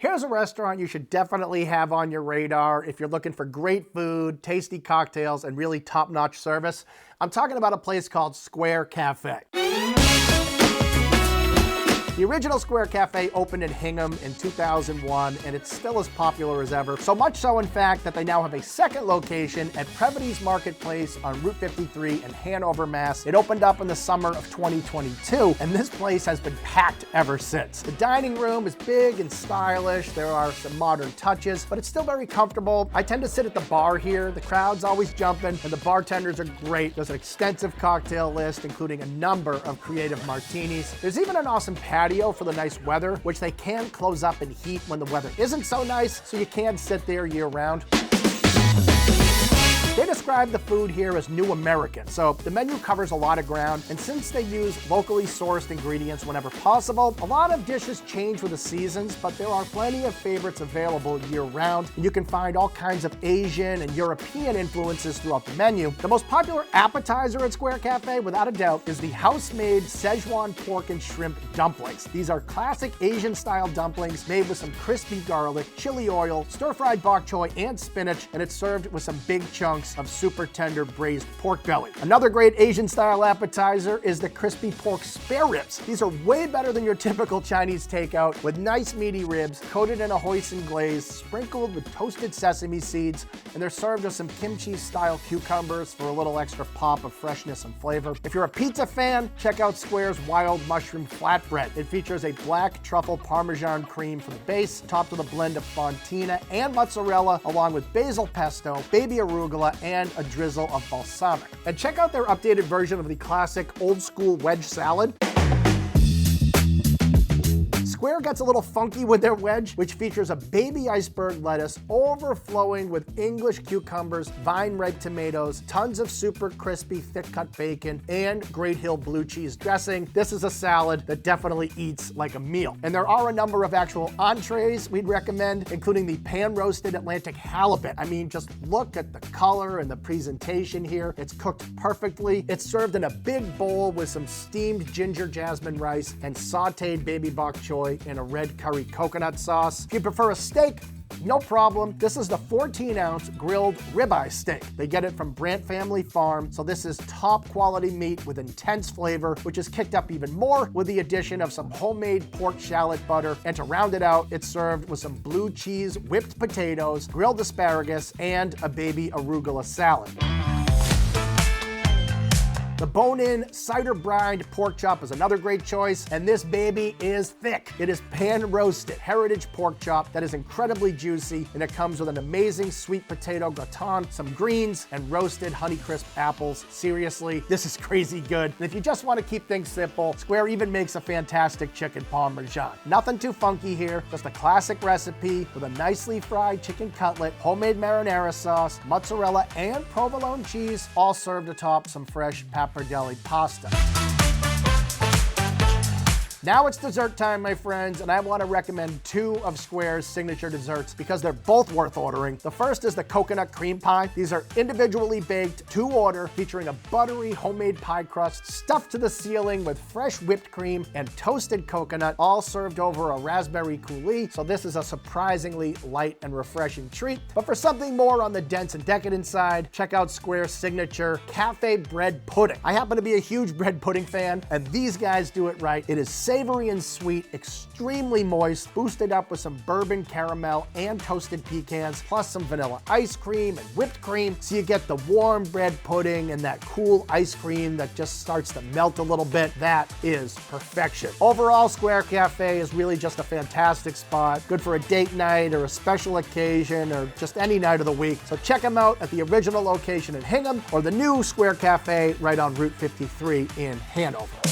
Here's a restaurant you should definitely have on your radar if you're looking for great food, tasty cocktails, and really top-notch service. I'm talking about a place called Square Cafe. The original Square Cafe opened in Hingham in 2001, and it's still as popular as ever. So much so, in fact, that they now have a second location at Previte's Marketplace on Route 53 in Hanover, Mass. It opened up in the summer of 2022, and this place has been packed ever since. The dining room is big and stylish. There are some modern touches, but it's still very comfortable. I tend to sit at the bar here. The crowd's always jumping, and the bartenders are great. There's an extensive cocktail list, including a number of creative martinis. There's even an awesome patio for the nice weather, which they can close up and heat when the weather isn't so nice, so you can sit there year round. They describe the food here as new American, so the menu covers a lot of ground, and since they use locally sourced ingredients whenever possible, a lot of dishes change with the seasons, but there are plenty of favorites available year-round, and you can find all kinds of Asian and European influences throughout the menu. The most popular appetizer at Square Cafe, without a doubt, is the house-made Szechuan pork and shrimp dumplings. These are classic Asian-style dumplings made with some crispy garlic, chili oil, stir-fried bok choy, and spinach, and it's served with some big chunks of super tender braised pork belly. Another great Asian style appetizer is the crispy pork spare ribs. These are way better than your typical Chinese takeout, with nice meaty ribs coated in a hoisin glaze, sprinkled with toasted sesame seeds, and they're served with some kimchi style cucumbers for a little extra pop of freshness and flavor. If you're a pizza fan, check out Square's wild mushroom flatbread. It features a black truffle parmesan cream for the base, topped with a blend of fontina and mozzarella, along with basil pesto, baby arugula, and a drizzle of balsamic. And check out their updated version of the classic old school wedge salad. Square gets a little funky with their wedge, which features a baby iceberg lettuce overflowing with English cucumbers, vine red tomatoes, tons of super crispy thick-cut bacon, and Great Hill blue cheese dressing. This is a salad that definitely eats like a meal. And there are a number of actual entrees we'd recommend, including the pan-roasted Atlantic halibut. I mean, just look at the color and the presentation here. It's cooked perfectly. It's served in a big bowl with some steamed ginger jasmine rice and sauteed baby bok choy in a red curry coconut sauce. If you prefer a steak, no problem. This is the 14-ounce grilled ribeye steak. They get it from Brandt Family Farm, so this is top quality meat with intense flavor, which is kicked up even more with the addition of some homemade pork shallot butter. And to round it out, it's served with some blue cheese, whipped potatoes, grilled asparagus, and a baby arugula salad. The bone-in cider-brined pork chop is another great choice, and this baby is thick. It is pan-roasted heritage pork chop that is incredibly juicy, and it comes with an amazing sweet potato gratin, some greens, and roasted Honeycrisp apples. Seriously, this is crazy good. And if you just want to keep things simple, Square even makes a fantastic chicken parmesan. Nothing too funky here, just a classic recipe with a nicely fried chicken cutlet, homemade marinara sauce, mozzarella, and provolone cheese, all served atop some fresh pappardelle pasta. Now it's dessert time, my friends, and I want to recommend two of Square's signature desserts because they're both worth ordering. The first is the coconut cream pie. These are individually baked to order, featuring a buttery homemade pie crust stuffed to the ceiling with fresh whipped cream and toasted coconut, all served over a raspberry coulis. So this is a surprisingly light and refreshing treat. But for something more on the dense and decadent side, check out Square's signature cafe bread pudding. I happen to be a huge bread pudding fan, and these guys do it right. It is savory and sweet, extremely moist, boosted up with some bourbon caramel and toasted pecans, plus some vanilla ice cream and whipped cream. So you get the warm bread pudding and that cool ice cream that just starts to melt a little bit. That is perfection. Overall, Square Cafe is really just a fantastic spot. Good for a date night or a special occasion or just any night of the week. So check them out at the original location in Hingham or the new Square Cafe right on Route 53 in Hanover.